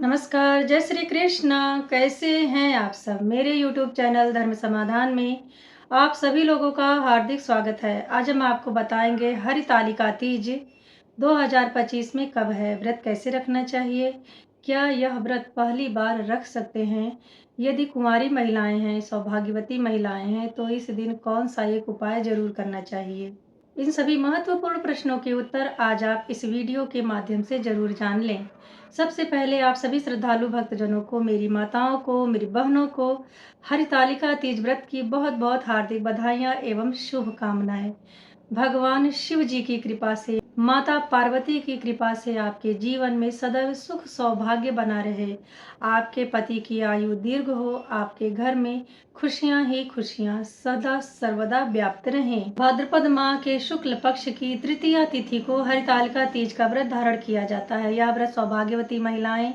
नमस्कार, जय श्री कृष्ण। कैसे हैं आप सब? मेरे YouTube चैनल धर्म समाधान में आप सभी लोगों का हार्दिक स्वागत है। आज हम आपको बताएंगे हरितालिका तीज 2025 में कब है, व्रत कैसे रखना चाहिए, क्या यह व्रत पहली बार रख सकते हैं, यदि कुंवारी महिलाएं हैं, सौभाग्यवती महिलाएं हैं तो इस दिन कौन सा एक उपाय जरूर करना चाहिए। इन सभी महत्वपूर्ण प्रश्नों के उत्तर आज आप इस वीडियो के माध्यम से जरूर जान लें। सबसे पहले आप सभी श्रद्धालु भक्तजनों को, मेरी माताओं को, मेरी बहनों को हरितालिका तीज व्रत की बहुत बहुत हार्दिक बधाइयाँ एवं शुभकामनाएं। भगवान शिव जी की कृपा से, माता पार्वती की कृपा से आपके जीवन में सदैव सुख सौभाग्य बना रहे, आपके पति की आयु दीर्घ हो, आपके घर में खुशियां ही खुशियां सदा सर्वदा व्याप्त रहें। भाद्रपद माह के शुक्ल पक्ष की तृतीया तिथि को हरितालिका तीज का व्रत धारण किया जाता है। यह व्रत सौभाग्यवती महिलाएं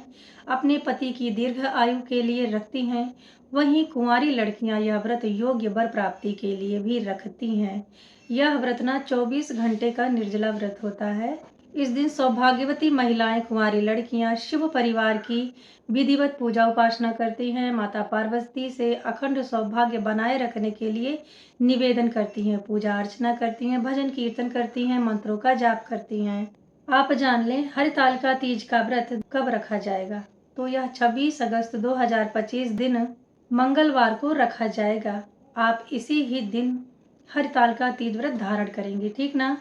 अपने पति की दीर्घ आयु के लिए रखती हैं। वहीं कुंवारी लड़कियां यह व्रत योग्य वर प्राप्ति के लिए भी रखती हैं। यह व्रत ना 24 घंटे का निर्जला व्रत होता है। इस दिन सौभाग्यवती महिलाएं, कुंवारी लड़कियां शिव परिवार की विधिवत पूजा उपासना करती हैं। माता पार्वती से अखंड सौभाग्य बनाए रखने के लिए निवेदन करती हैं, पूजा अर्चना करती हैं, भजन कीर्तन करती हैं, मंत्रों का जाप करती हैं। आप जान लें हरितालिका तीज का व्रत कब रखा जाएगा। तो यह 26 अगस्त 2025 दिन मंगलवार को रखा जाएगा। आप इसी ही दिन हरितालिका तीज व्रत धारण करेंगे, ठीक ना?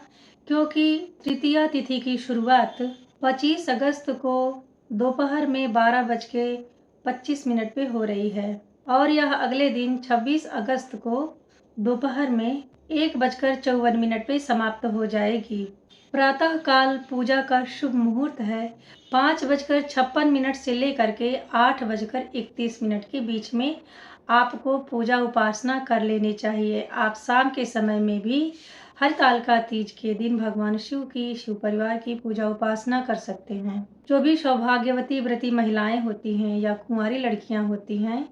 क्योंकि तृतीया तिथि की शुरुआत 25 अगस्त को दोपहर में 12:25 पे हो रही है और यह अगले दिन 26 अगस्त को दोपहर में 1:54 पे समाप्त हो जाएगी। प्रातः काल पूजा का शुभ मुहूर्त है 5:56 से लेकर के 8:31 के बीच में आपको पूजा उपासना कर लेनी चाहिए। आप शाम के समय में भी हरितालिका तीज के दिन भगवान शिव की, शिव परिवार की पूजा उपासना कर सकते हैं। जो भी सौभाग्यवती व्रती महिलाएं होती हैं या कुंवारी लड़कियां होती हैं,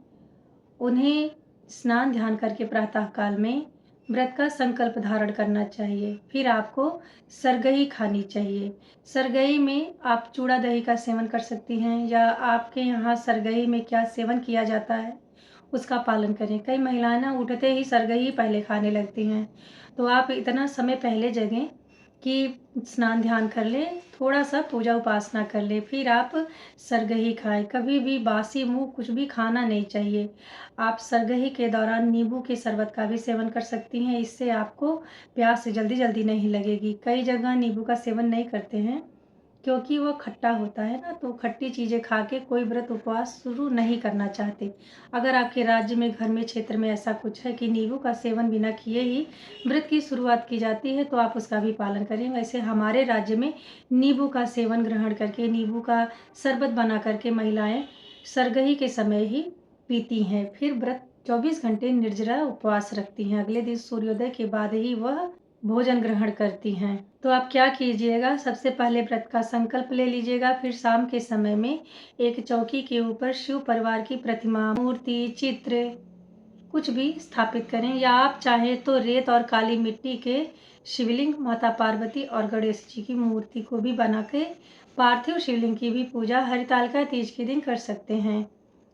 उन्हें स्नान ध्यान करके प्रातः काल में व्रत का संकल्प धारण करना चाहिए। फिर आपको सरगही खानी चाहिए। सरगही में आप चूड़ा दही का सेवन कर सकती हैं, या आपके यहाँ सरगही में क्या सेवन किया जाता है उसका पालन करें। कई महिलाएं ना उठते ही सरगही पहले खाने लगती हैं, तो आप इतना समय पहले जगें कि स्नान ध्यान कर लें, थोड़ा सा पूजा उपासना कर लें, फिर आप सरगही खाएं। कभी भी बासी मुंह कुछ भी खाना नहीं चाहिए। आप सरगही के दौरान नींबू के शरबत का भी सेवन कर सकती हैं, इससे आपको प्यास जल्दी जल्दी नहीं लगेगी। कई जगह नींबू का सेवन नहीं करते हैं क्योंकि वो खट्टा होता है ना, तो खट्टी चीज़ें खा के कोई व्रत उपवास शुरू नहीं करना चाहते। अगर आपके राज्य में, घर में, क्षेत्र में ऐसा कुछ है कि नींबू का सेवन बिना किए ही व्रत की शुरुआत की जाती है, तो आप उसका भी पालन करें। वैसे हमारे राज्य में नींबू का सेवन ग्रहण करके, नींबू का शरबत बना करके महिलाएं सरगही के समय ही पीती हैं। फिर व्रत 24 घंटे निर्जला उपवास रखती हैं। अगले दिन सूर्योदय के बाद ही वह भोजन ग्रहण करती हैं। तो आप क्या कीजिएगा, सबसे पहले व्रत का संकल्प ले लीजिएगा। फिर शाम के समय में एक चौकी के ऊपर शिव परिवार की प्रतिमा, मूर्ति, चित्र कुछ भी स्थापित करें, या आप चाहें तो रेत और काली मिट्टी के शिवलिंग, माता पार्वती और गणेश जी की मूर्ति को भी बना के पार्थिव शिवलिंग की भी पूजा हरितालिका तीज के दिन कर सकते हैं।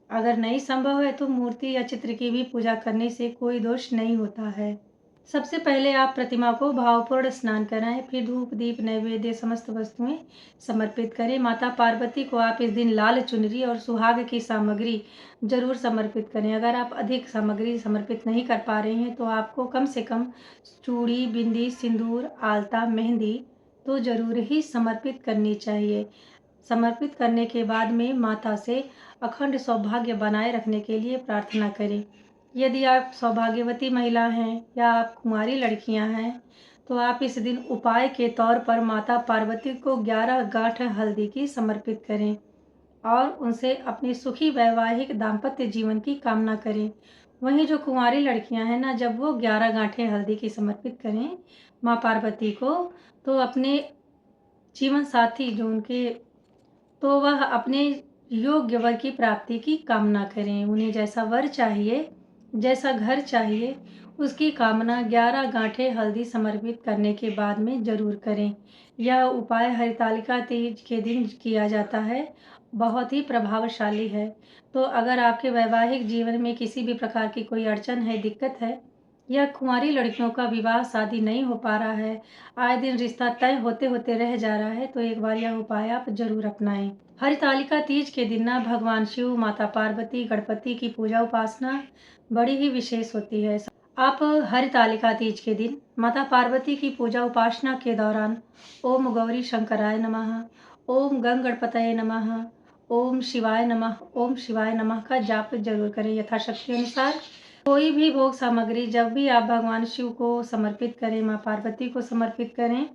अगर नहीं संभव है तो मूर्ति या चित्र की भी पूजा करने से कोई दोष नहीं होता है। सबसे पहले आप प्रतिमा को भावपूर्ण स्नान कराएं, फिर धूप दीप नैवेद्य समस्त वस्तुएं समर्पित करें। माता पार्वती को आप इस दिन लाल चुनरी और सुहाग की सामग्री जरूर समर्पित करें। अगर आप अधिक सामग्री समर्पित नहीं कर पा रहे हैं तो आपको कम से कम चूड़ी, बिंदी, सिंदूर, आलता, मेहंदी तो जरूर ही समर्पित करनी चाहिए। समर्पित करने के बाद में माता से अखंड सौभाग्य बनाए रखने के लिए प्रार्थना करें। यदि आप सौभाग्यवती महिला हैं या आप कुंवारी लड़कियां हैं तो आप इस दिन उपाय के तौर पर माता पार्वती को 11 गांठ हल्दी की समर्पित करें और उनसे अपनी सुखी वैवाहिक दाम्पत्य जीवन की कामना करें। वहीं जो कुंवारी लड़कियां हैं ना, जब वो 11 गांठें हल्दी की समर्पित करें माँ पार्वती को, तो अपने जीवन साथी जो उनके, तो वह अपने योग्य वर की प्राप्ति की कामना करें। उन्हें जैसा वर चाहिए, जैसा घर चाहिए, उसकी कामना 11 गांठें हल्दी समर्पित करने के बाद में जरूर करें। यह उपाय हरितालिका तीज के दिन किया जाता है बहुत ही प्रभावशाली है। तो अगर आपके वैवाहिक जीवन में किसी भी प्रकार की कोई अड़चन है, दिक्कत है या कुंवारी लड़कियों का विवाह शादी नहीं हो पा रहा है, आए दिन रिश्ता तय होते-होते रह जा रहा है, तो एक बार यह उपाय आप ज़रूर अपनाएँ। हरितालिका तीज के दिन ना भगवान शिव, माता पार्वती, गणपति की पूजा उपासना बड़ी ही विशेष होती है। आप हरितालिका तीज के दिन माता पार्वती की पूजा उपासना के दौरान ओम गौरी शंकराय नमः, ओम गंग गणपतये नमः, ओम शिवाय नमः, ओम शिवाय नमः का जाप जरूर करें यथाशक्ति अनुसार। कोई भी भोग सामग्री जब भी आप भगवान शिव को समर्पित करें, माँ पार्वती को समर्पित करें,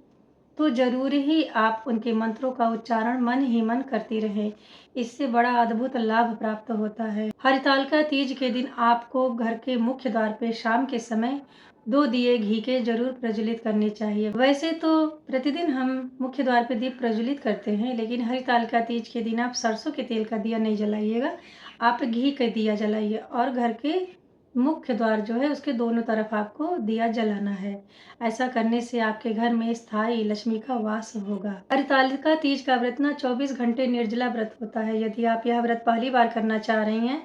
तो ज़रूर ही आप उनके मंत्रों का उच्चारण मन ही मन करती रहें। इससे बड़ा अद्भुत लाभ प्राप्त होता है। हरितालिका तीज के दिन आपको घर के मुख्य द्वार पे शाम के समय 2 दिए घी के ज़रूर प्रज्वलित करने चाहिए। वैसे तो प्रतिदिन हम मुख्य द्वार पे दीप प्रज्वलित करते हैं, लेकिन हरितालिका तीज के दिन आप सरसों के तेल का दिया नहीं जलाइएगा, आप घी का दिया जलाइए और घर के मुख्य द्वार जो है उसके दोनों तरफ आपको दिया जलाना है। ऐसा करने से आपके घर में स्थायी लक्ष्मी का वास होगा। हरितालिका तीज का व्रत ना 24 घंटे निर्जला व्रत होता है। यदि आप यह व्रत पहली बार करना चाह रही हैं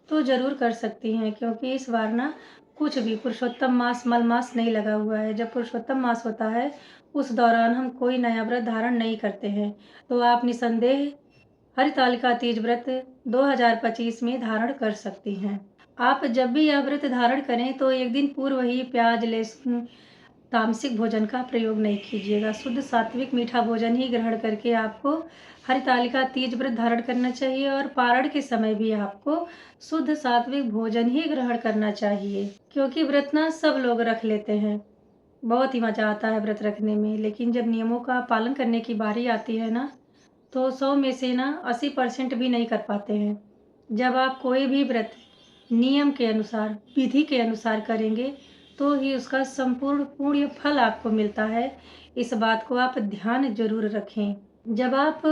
तो ज़रूर कर सकती हैं, क्योंकि इस बार ना कुछ भी पुरुषोत्तम मास, मल मास नहीं लगा हुआ है। जब पुरुषोत्तम मास होता है उस दौरान हम कोई नया व्रत धारण नहीं करते हैं। तो आप निसंदेह हरितालिका तीज व्रत 2025 में धारण कर सकती हैं। आप जब भी यह व्रत धारण करें तो एक दिन पूर्व ही प्याज, लहसुन, तामसिक भोजन का प्रयोग नहीं कीजिएगा। शुद्ध सात्विक मीठा भोजन ही ग्रहण करके आपको हरितालिका तीज व्रत धारण करना चाहिए और पारण के समय भी आपको शुद्ध सात्विक भोजन ही ग्रहण करना चाहिए, क्योंकि व्रत ना सब लोग रख लेते हैं। बहुत ही मज़ा आता है व्रत रखने में, लेकिन जब नियमों का पालन करने की बारी आती है ना, तो 100 में से ना 80% भी नहीं कर पाते हैं। जब आप कोई भी व्रत नियम के अनुसार, विधि के अनुसार करेंगे, तो ही उसका संपूर्ण पुण्य फल आपको मिलता है। इस बात को आप ध्यान ज़रूर रखें। जब आप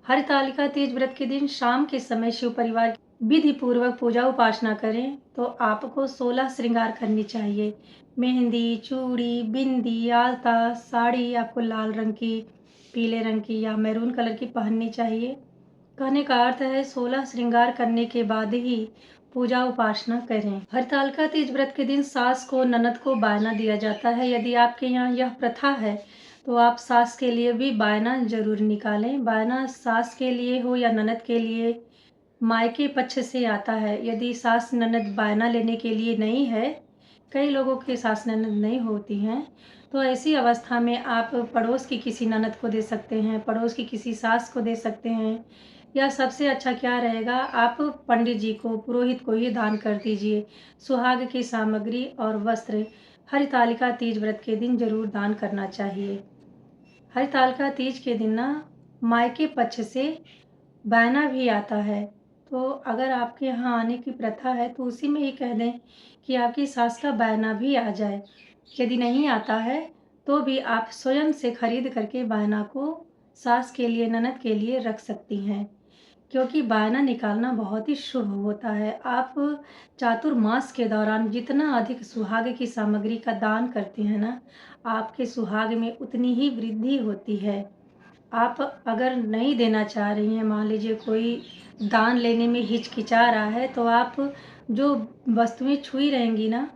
हरितालिका तीज व्रत के दिन शाम के समय शिव परिवार की विधि पूर्वक पूजा उपासना करें, तो आपको 16 श्रृंगार करनी चाहिए। मेहंदी, चूड़ी, बिंदी, आलता, साड़ी आपको लाल रंग की, पीले रंग की या मैरून कलर की पहननी चाहिए। कहने का अर्थ है 16 श्रृंगार करने के बाद ही पूजा उपासना करें। हरतालिका तीज व्रत के दिन सास को, ननद को बायना दिया जाता है। यदि आपके यहाँ यह प्रथा है तो आप सास के लिए भी बायना जरूर निकालें। बायना सास के लिए हो या ननद के लिए, मायके पक्ष से आता है। यदि सास ननद बायना लेने के लिए नहीं है, कई लोगों की सास ननद नहीं होती हैं, तो ऐसी अवस्था में आप पड़ोस की किसी ननद को दे सकते हैं, पड़ोस की किसी सास को दे सकते हैं, या सबसे अच्छा क्या रहेगा, आप पंडित जी को, पुरोहित को ही दान कर दीजिए। सुहाग की सामग्री और वस्त्र हरितालिका तीज व्रत के दिन जरूर दान करना चाहिए। हरितालिका तीज के दिन ना मायके पक्ष से बायना भी आता है, तो अगर आपके यहाँ आने की प्रथा है तो उसी में ही कह दें कि आपकी सास का बायना भी आ जाए। यदि नहीं आता है तो भी आप स्वयं से खरीद करके बायना को सास के लिए, ननद के लिए रख सकती हैं, क्योंकि बायना निकालना बहुत ही शुभ होता है। आप चातुर्मास के दौरान जितना अधिक सुहाग की सामग्री का दान करते हैं ना, आपके सुहाग में उतनी ही वृद्धि होती है। आप अगर नहीं देना चाह रही हैं, मान लीजिए कोई दान लेने में हिचकिचा रहा है, तो आप जो वस्तुएं छुई रहेंगी ना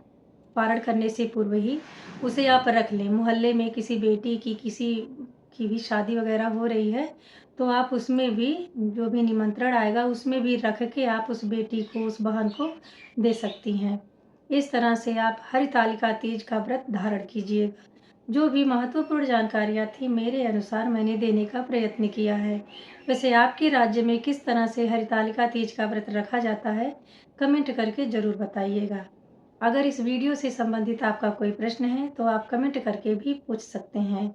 पारण करने से पूर्व ही, उसे आप रख लें। मोहल्ले में किसी बेटी की, किसी की भी शादी वगैरह हो रही है, तो आप उसमें भी जो भी निमंत्रण आएगा उसमें भी रख के आप उस बेटी को, उस बहन को दे सकती हैं। इस तरह से आप हरितालिका तीज का व्रत धारण कीजिएगा। जो भी महत्वपूर्ण जानकारियाँ थी मेरे अनुसार मैंने देने का प्रयत्न किया है। वैसे आपके राज्य में किस तरह से हरितालिका तीज का व्रत रखा जाता है, कमेंट करके ज़रूर बताइएगा। अगर इस वीडियो से संबंधित आपका कोई प्रश्न है तो आप कमेंट करके भी पूछ सकते हैं।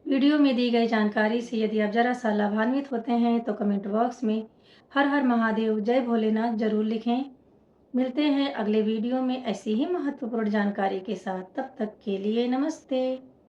वीडियो में दी गई जानकारी से यदि आप ज़रा सा लाभान्वित होते हैं तो कमेंट बॉक्स में हर हर महादेव, जय भोलेनाथ ज़रूर लिखें। मिलते हैं अगले वीडियो में ऐसी ही महत्वपूर्ण जानकारी के साथ। तब तक के लिए नमस्ते।